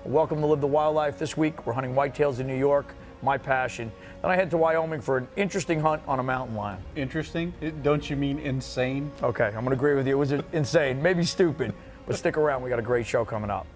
Welcome to Live the Wildlife. This week we're hunting whitetails in New York, my passion. Then I head to Wyoming for an interesting hunt on a mountain lion. Interesting? Don't you mean insane? Okay, I'm gonna agree with you. It was insane, maybe stupid, but stick around, we got a great show coming up.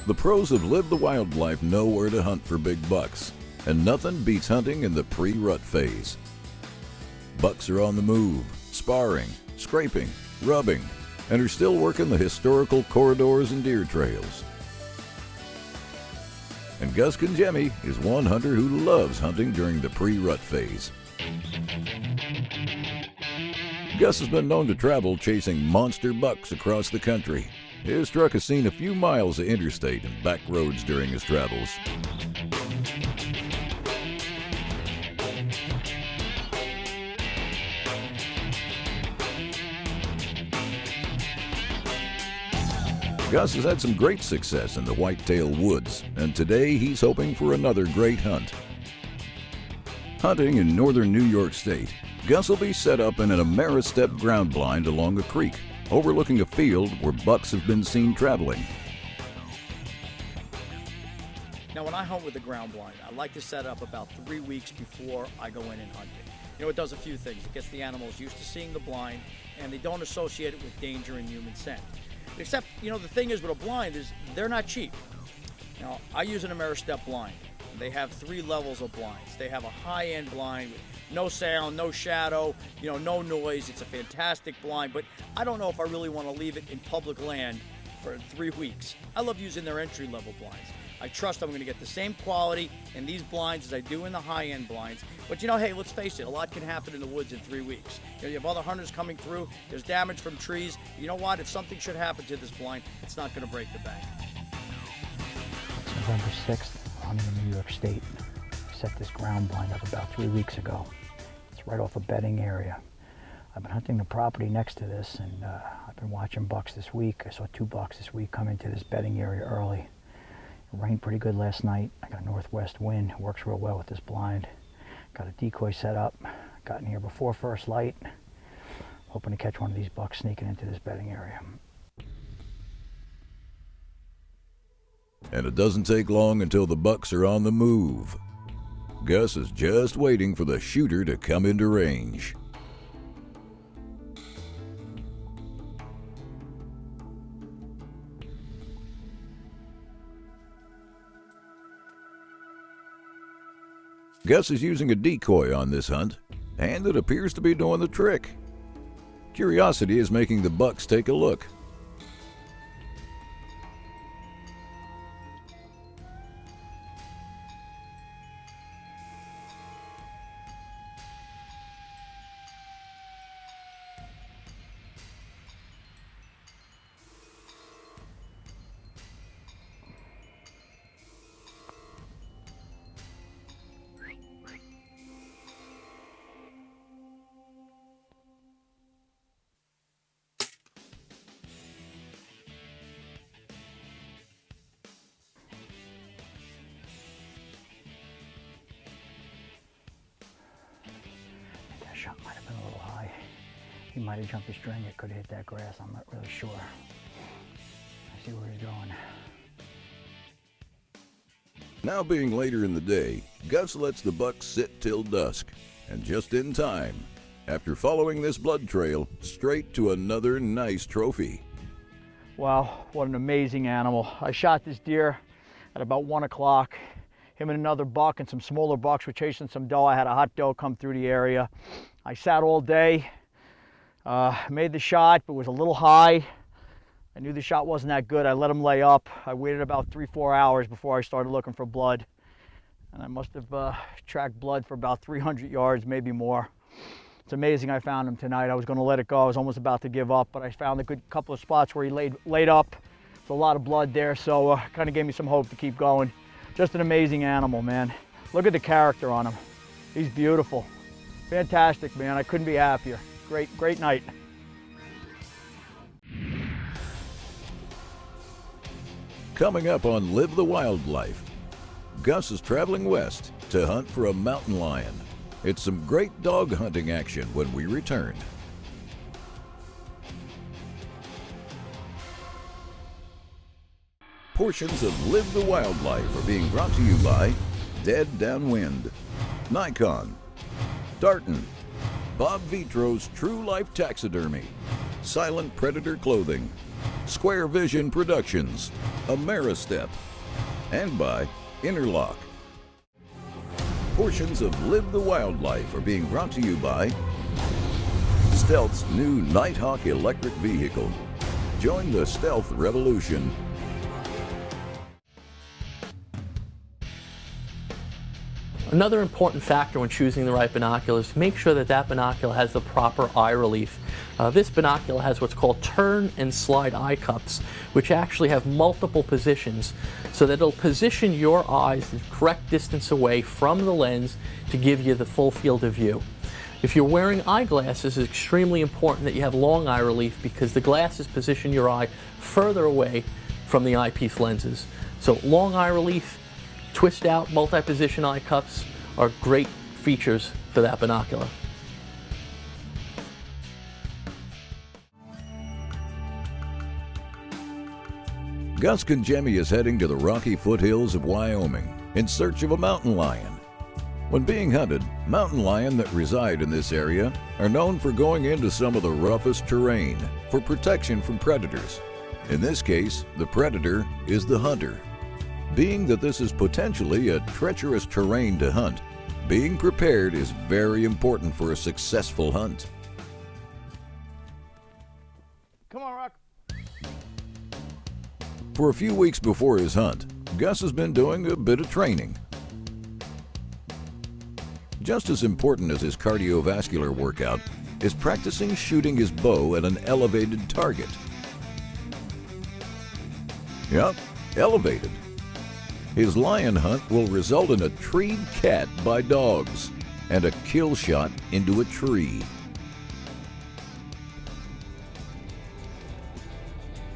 The pros of Live the Wildlife know where to hunt for big bucks, and nothing beats hunting in the pre-rut phase. Bucks are on the move, sparring, scraping, rubbing, and are still working the historical corridors and deer trails. And Gus Congemi is one hunter who loves hunting during the pre-rut phase. Gus has been known to travel chasing monster bucks across the country. His truck has seen a few miles of interstate and back roads during his travels. Gus has had some great success in the whitetail woods, and today he's hoping for another great hunt. Hunting in northern New York State, Gus will be set up in an Ameristep ground blind along a creek, overlooking a field where bucks have been seen traveling. Now, when I hunt with the ground blind, I like to set up about 3 weeks before I go in and hunt it. You know, it does a few things. It gets the animals used to seeing the blind, and they don't associate it with danger and human scent. Except, you know, the thing is with a blind is they're not cheap. Now, I use an Ameristep blind. They have 3 levels of blinds. They have a high-end blind with no sound, no shadow, you know, no noise. It's a fantastic blind, but I don't know if I really want to leave it in public land for 3 weeks. I love using their entry-level blinds. I trust I'm going to get the same quality in these blinds as I do in the high-end blinds. But you know, hey, let's face it, a lot can happen in the woods in 3 weeks. You know, you have other hunters coming through, there's damage from trees. You know what? If something should happen to this blind, it's not going to break the bank. It's November 6th. I'm in New York State. I set this ground blind up about 3 weeks ago. It's right off a bedding area. I've been hunting the property next to this, and I've been watching bucks this week. I saw 2 bucks this week come into this bedding area early. It rained pretty good last night. I got a northwest wind. It works real well with this blind. Got a decoy set up. Got in here before first light. Hoping to catch one of these bucks sneaking into this bedding area. And it doesn't take long until the bucks are on the move. Gus is just waiting for the shooter to come into range. Gus is using a decoy on this hunt, and it appears to be doing the trick. Curiosity is making the bucks take a look. Shot might have been a little high. He might have jumped the string. It could have hit that grass. I'm not really sure. I see where he's going. Now being later in the day, Gus lets the buck sit till dusk, and just in time, after following this blood trail, straight to another nice trophy. Wow, what an amazing animal. I shot this deer at about 1 o'clock. Him and another buck and some smaller bucks were chasing some doe. I had a hot doe come through the area. I sat all day, made the shot, but was a little high. I knew the shot wasn't that good. I let him lay up. I waited about 3-4 hours before I started looking for blood. And I must have tracked blood for about 300 yards, maybe more. It's amazing I found him tonight. I was going to let it go. I was almost about to give up, but I found a good couple of spots where he laid up. There's a lot of blood there, so kind of gave me some hope to keep going. Just an amazing animal, man. Look at the character on him. He's beautiful. Fantastic, man. I couldn't be happier. Great night. Coming up on Live the Wildlife, Gus is traveling west to hunt for a mountain lion. It's some great dog hunting action when we return. Portions of Live the Wildlife are being brought to you by Dead Downwind, Nikon, Darton, Bob Vitro's True Life Taxidermy, Silent Predator Clothing, Square Vision Productions, Ameristep, and by Interlock. Portions of Live the Wildlife are being brought to you by Stealth's new Nighthawk electric vehicle. Join the Stealth revolution. Another important factor when choosing the right binocular is to make sure that that binocular has the proper eye relief. This binocular has what's called turn and slide eye cups, which actually have multiple positions, so that it'll position your eyes the correct distance away from the lens to give you the full field of view. If you're wearing eyeglasses, it's extremely important that you have long eye relief because the glasses position your eye further away from the eyepiece lenses. So long eye relief, twist out multi-position eye cups are great features for that binocular. Gus Congemi is heading to the rocky foothills of Wyoming in search of a mountain lion. When being hunted, mountain lion that reside in this area are known for going into some of the roughest terrain for protection from predators. In this case, the predator is the hunter. Being that this is potentially a treacherous terrain to hunt, being prepared is very important for a successful hunt. Come on, Rock. For a few weeks before his hunt, Gus has been doing a bit of training. Just as important as his cardiovascular workout is practicing shooting his bow at an elevated target. Yep, elevated. His lion hunt will result in a treed cat by dogs and a kill shot into a tree.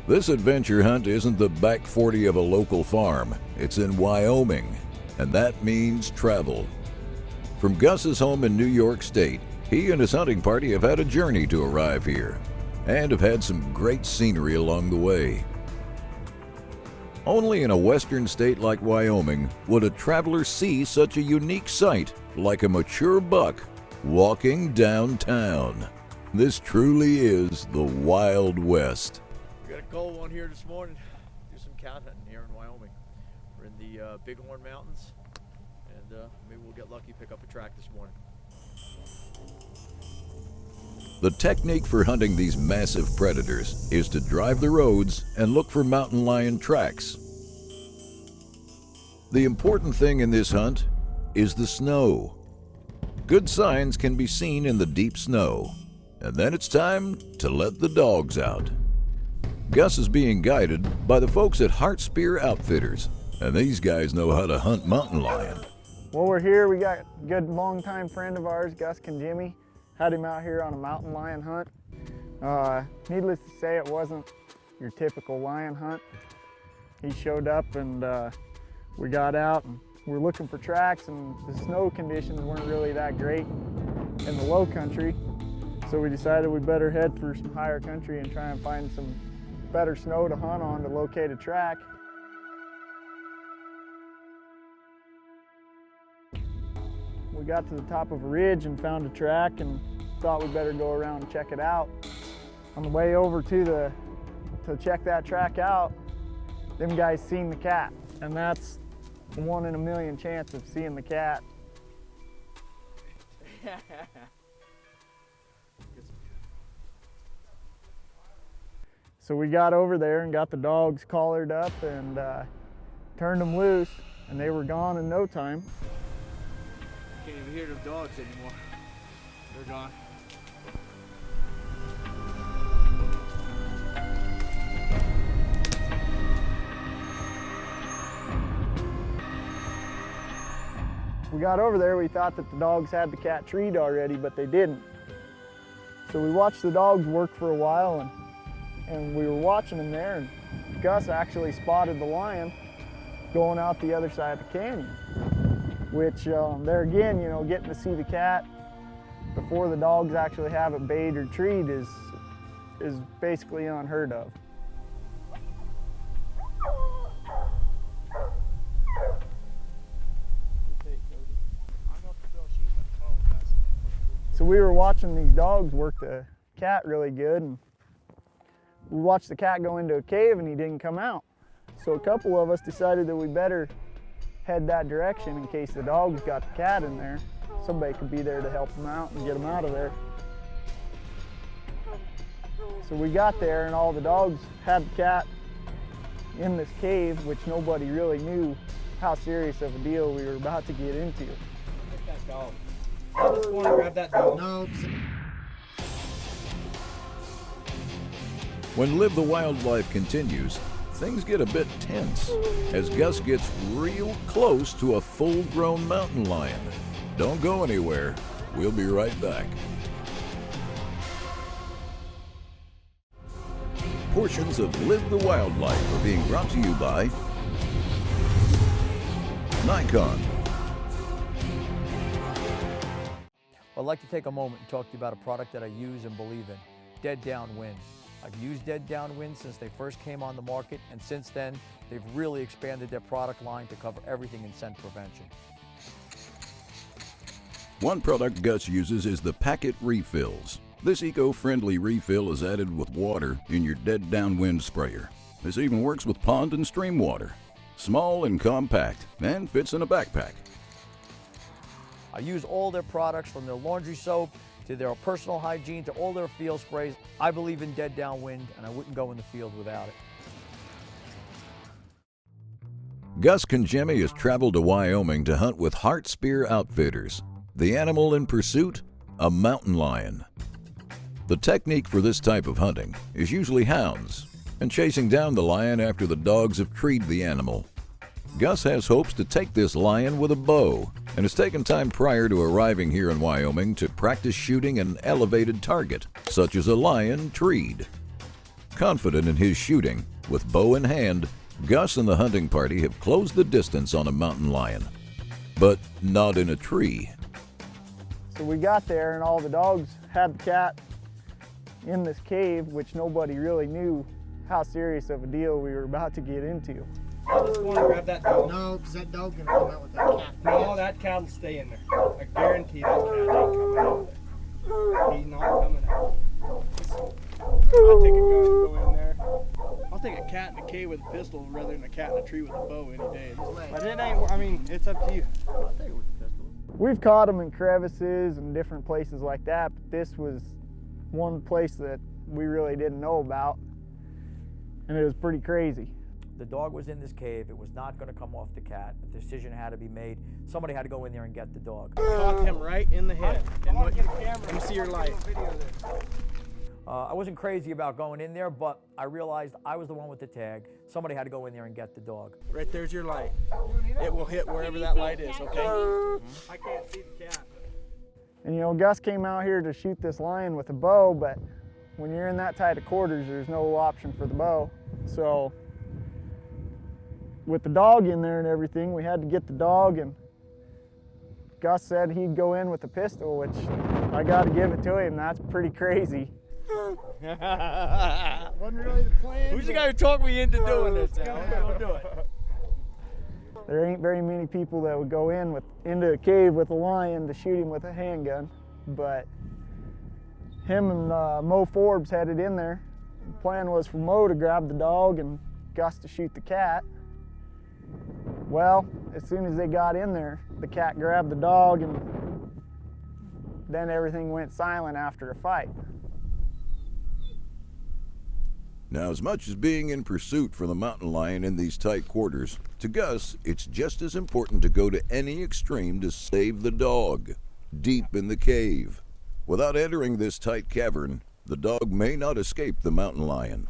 This adventure hunt isn't the back 40 of a local farm. It's in Wyoming, and that means travel. From Gus's home in New York State, he and his hunting party have had a journey to arrive here, and have had some great scenery along the way. Only in a western state like Wyoming would a traveler see such a unique sight like a mature buck walking downtown. This truly is the Wild West. We got a cold one here this morning. Do some cat hunting here in Wyoming. We're in the Bighorn Mountains, and maybe we'll get lucky, pick up a track this morning. The technique for hunting these massive predators is to drive the roads and look for mountain lion tracks. The important thing in this hunt is the snow. Good signs can be seen in the deep snow, and then it's time to let the dogs out. Gus is being guided by the folks at Heart Spear Outfitters, and these guys know how to hunt mountain lion. Well, we're here. We got a good longtime friend of ours, Gus Congemi. Had him out here on a mountain lion hunt. Needless to say, it wasn't your typical lion hunt. He showed up and we got out and we're looking for tracks, and the snow conditions weren't really that great in the low country. So we decided we better head for some higher country and try and find some better snow to hunt on to locate a track. We got to the top of a ridge and found a track and thought we'd better go around and check it out. On the way over to check that track out, them guys seen the cat, and that's a 1 in a million chance of seeing the cat. So we got over there and got the dogs collared up and turned them loose, and they were gone in no time. Can't even hear them dogs anymore. They're gone. we got over there, we thought that the dogs had the cat treed already, but they didn't. So we watched the dogs work for a while, and we were watching them there, and Gus actually spotted the lion going out the other side of the canyon, which there again, you know, getting to see the cat before the dogs actually have it bayed or treed is basically unheard of. So we were watching these dogs work the cat really good, and we watched the cat go into a cave and he didn't come out. So a couple of us decided that we better head that direction in case the dogs got the cat in there. Somebody could be there to help them out and get them out of there. So we got there and all the dogs had the cat in this cave, which nobody really knew how serious of a deal we were about to get into. Get that dog. I just want to grab that dog. No. When Live the Wildlife continues, things get a bit tense as Gus gets real close to a full-grown mountain lion. Don't go anywhere. We'll be right back. Portions of Live the Wildlife are being brought to you by Nikon. I'd like to take a moment and talk to you about a product that I use and believe in, Dead Downwind. I've used Dead Downwind since they first came on the market, and since then, they've really expanded their product line to cover everything in scent prevention. One product Gus uses is the packet refills. This eco-friendly refill is added with water in your Dead Downwind sprayer. This even works with pond and stream water. Small and compact, and fits in a backpack. I use all their products, from their laundry soap to their personal hygiene to all their field sprays. I believe in Dead Downwind, and I wouldn't go in the field without it. Gus Conjemi has traveled to Wyoming to hunt with Heart Spear Outfitters. The animal in pursuit, a mountain lion. The technique for this type of hunting is usually hounds and chasing down the lion after the dogs have treed the animal. Gus has hopes to take this lion with a bow and has taken time prior to arriving here in Wyoming to practice shooting an elevated target, such as a lion treed. Confident in his shooting, with bow in hand, Gus and the hunting party have closed the distance on a mountain lion, but not in a tree. So we got there and all the dogs had the cat in this cave, which nobody really knew how serious of a deal we were about to get into. I just want to grab that dog. No, because that dog's going to come out with that cat. No, that cat will stay in there. I guarantee that cat ain't coming out there. He's not coming out. I'll take a gun and go in there. I'll take a cat in a cave with a pistol rather than a cat in a tree with a bow any day. But it ain't, I mean, it's up to you. I'll take it with a pistol. We've caught them in crevices and different places like that, but this was one place that we really didn't know about, and it was pretty crazy. The dog was in this cave. It was not going to come off the cat. A decision had to be made. Somebody had to go in there and get the dog. Caught him right in the head. And let me see your light. I wasn't crazy about going in there, but I realized I was the one with the tag. Somebody had to go in there and get the dog. Right there's your light. It will hit wherever that light is, okay? I can't see the cat. And you know, Gus came out here to shoot this lion with a bow, but when you're in that tight of quarters, there's no option for the bow. So with the dog in there and everything, we had to get the dog, and Gus said he'd go in with a pistol, which I got to give it to him. That's pretty crazy. Wasn't really the plan. Who's the guy who talked me into doing this? I'll do it. There ain't very many people that would go into a cave with a lion to shoot him with a handgun, but him and Mo Forbes headed in there. The plan was for Mo to grab the dog and Gus to shoot the cat. Well, as soon as they got in there, the cat grabbed the dog, and then everything went silent after a fight. Now, as much as being in pursuit for the mountain lion in these tight quarters, to Gus, it's just as important to go to any extreme to save the dog, deep in the cave. Without entering this tight cavern, the dog may not escape the mountain lion.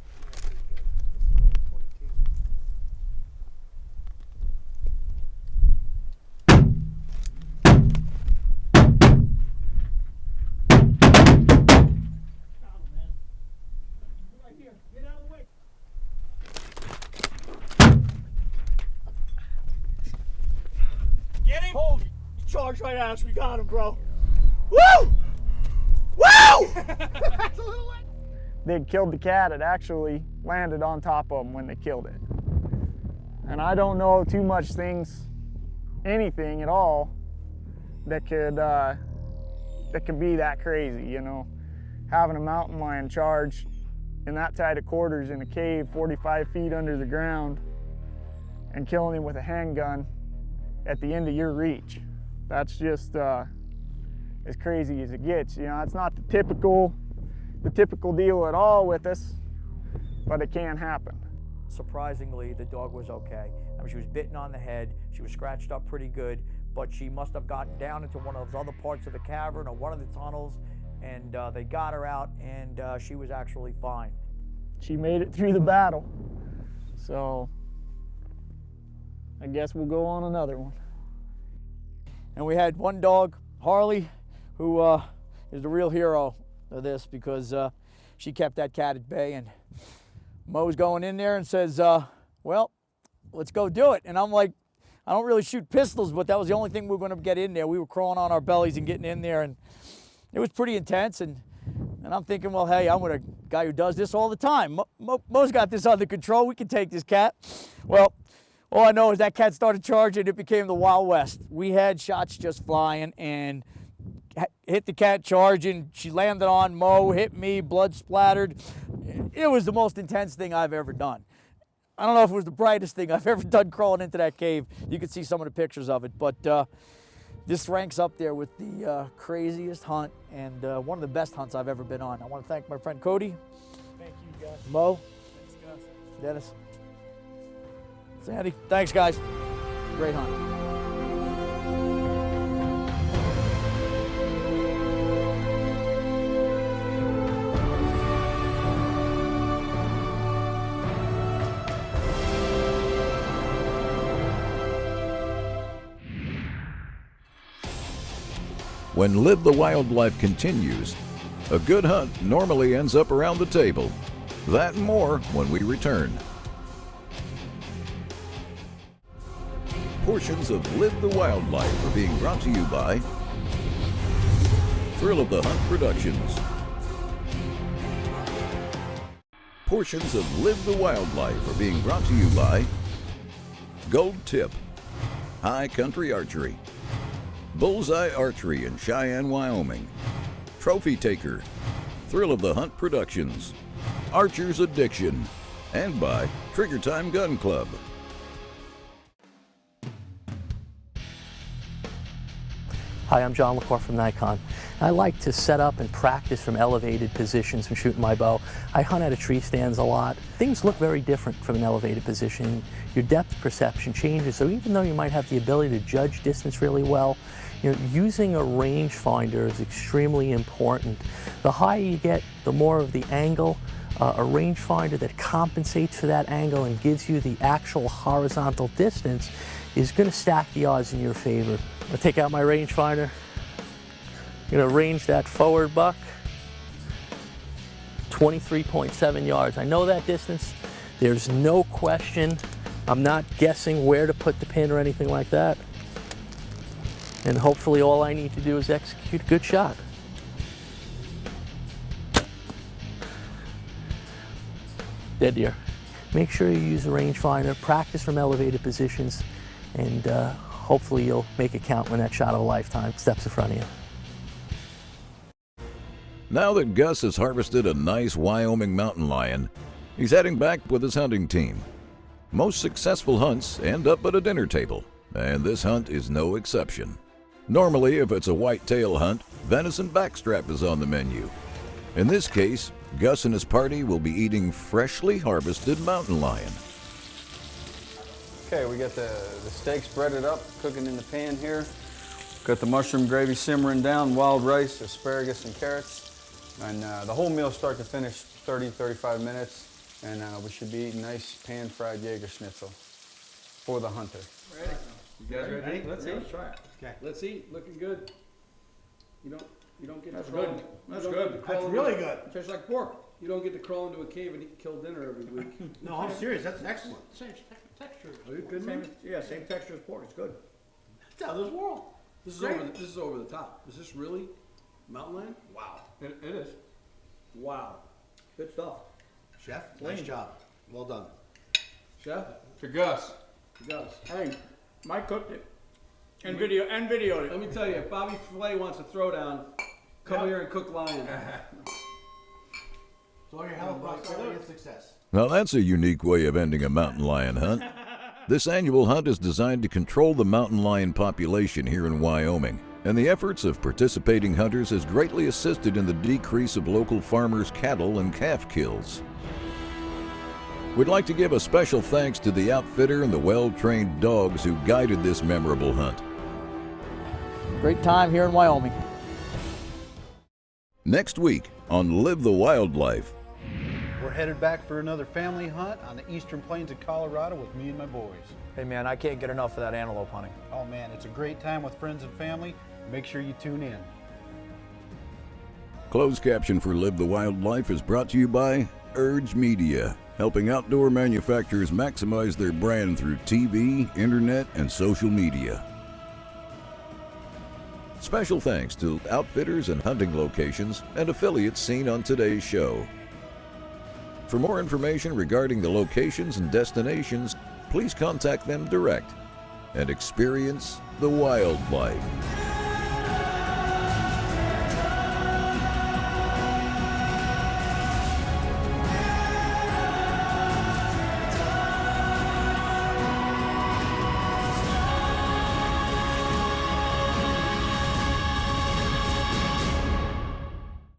right at us. We got him, bro. Woo! Woo! They'd killed the cat. It actually landed on top of them when they killed it. And I don't know too much things, anything at all, that could be that crazy, you know. Having a mountain lion charge in that tight of quarters in a cave 45 feet under the ground and killing him with a handgun at the end of your reach. That's just as crazy as it gets. You know, it's not the typical deal at all with us, but it can happen. Surprisingly, the dog was okay. I mean, she was bitten on the head, she was scratched up pretty good, but she must have gotten down into one of those other parts of the cavern or one of the tunnels, and they got her out, and she was actually fine. She made it through the battle, so I guess we'll go on another one. And we had one dog, Harley, who is the real hero of this, because she kept that cat at bay, and Mo's going in there and says, well, let's go do it. And I'm like, I don't really shoot pistols, but that was the only thing we were going to get in there. We were crawling on our bellies and getting in there, and it was pretty intense. And I'm thinking, well, hey, I'm with a guy who does this all the time. Mo's got this under control. We can take this cat. Well, all I know is that cat started charging. It became the Wild West. We had shots just flying, and hit the cat charging. She landed on Mo, hit me, blood splattered. It was the most intense thing I've ever done. I don't know if it was the brightest thing I've ever done crawling into that cave. You can see some of the pictures of it, but this ranks up there with the craziest hunt and one of the best hunts I've ever been on. I want to thank my friend Cody. Thank you, guys. Mo. Thanks, Gus. Dennis. Sandy. Thanks, guys. Great hunt. When Live the Wildlife continues, a good hunt normally ends up around the table. That and more when we return. Portions of Live the Wildlife are being brought to you by Thrill of the Hunt Productions. Portions of Live the Wildlife are being brought to you by Gold Tip, High Country Archery, Bullseye Archery in Cheyenne, Wyoming, Trophy Taker, Thrill of the Hunt Productions, Archer's Addiction, and by Trigger Time Gun Club. Hi, I'm John LaCour from Nikon. I like to set up and practice from elevated positions when shooting my bow. I hunt out of tree stands a lot. Things look very different from an elevated position. Your depth perception changes, so even though you might have the ability to judge distance really well, using a rangefinder is extremely important. The higher you get, the more of the angle. A rangefinder that compensates for that angle and gives you the actual horizontal distance is going to stack the odds in your favor. I'll take out my rangefinder. I'm going to range that forward buck 23.7 yards. I know that distance. There's no question. I'm not guessing where to put the pin or anything like that. And hopefully all I need to do is execute a good shot. Dead deer. Make sure you use a rangefinder, practice from elevated positions, and hopefully you'll make it count when that shot of a lifetime steps in front of you. Now that Gus has harvested a nice Wyoming mountain lion, he's heading back with his hunting team. Most successful hunts end up at a dinner table, and this hunt is no exception. Normally, if it's a whitetail hunt, venison backstrap is on the menu. In this case, Gus and his party will be eating freshly harvested mountain lion. Okay, we got the steaks breaded up, cooking in the pan here. Got the mushroom gravy simmering down, wild rice, asparagus, and carrots. And the whole meal start to finish 30-35 minutes, and we should be eating nice pan-fried Jaeger schnitzel for the hunter. Ready? You guys ready? Let's eat. Let's try it. Okay. Let's eat. Looking good. You don't get That's to crawl. good. That's you don't good. get to crawl That's into- really good. It tastes like pork. You don't get to crawl into a cave and kill dinner every week. No, I'm serious. That's excellent. Same texture. Are you good, Same, man? yeah, same texture as pork. It's good. It's out of this world. This is over the top. Is this really mountain lion? Wow. It is. Wow. Good stuff. Chef, nice job. Well done. Chef? To Gus. Hey, Mike cooked it. And videoed it. Let me tell you, if Bobby Flay wants a throwdown, come here and cook lion. So all your help, prosperity, and success. Now that's a unique way of ending a mountain lion hunt. This annual hunt is designed to control the mountain lion population here in Wyoming, and the efforts of participating hunters has greatly assisted in the decrease of local farmers' cattle and calf kills. We'd like to give a special thanks to the outfitter and the well-trained dogs who guided this memorable hunt. Great time here in Wyoming. Next week on Live the Wildlife. We're headed back for another family hunt on the eastern plains of Colorado with me and my boys. Hey man, I can't get enough of that antelope hunting. Oh man, it's a great time with friends and family. Make sure you tune in. Closed caption for Live the Wildlife is brought to you by Urge Media, helping outdoor manufacturers maximize their brand through TV, internet, and social media. Special thanks to outfitters and hunting locations and affiliates seen on today's show. For more information regarding the locations and destinations, please contact them direct and experience the wildlife.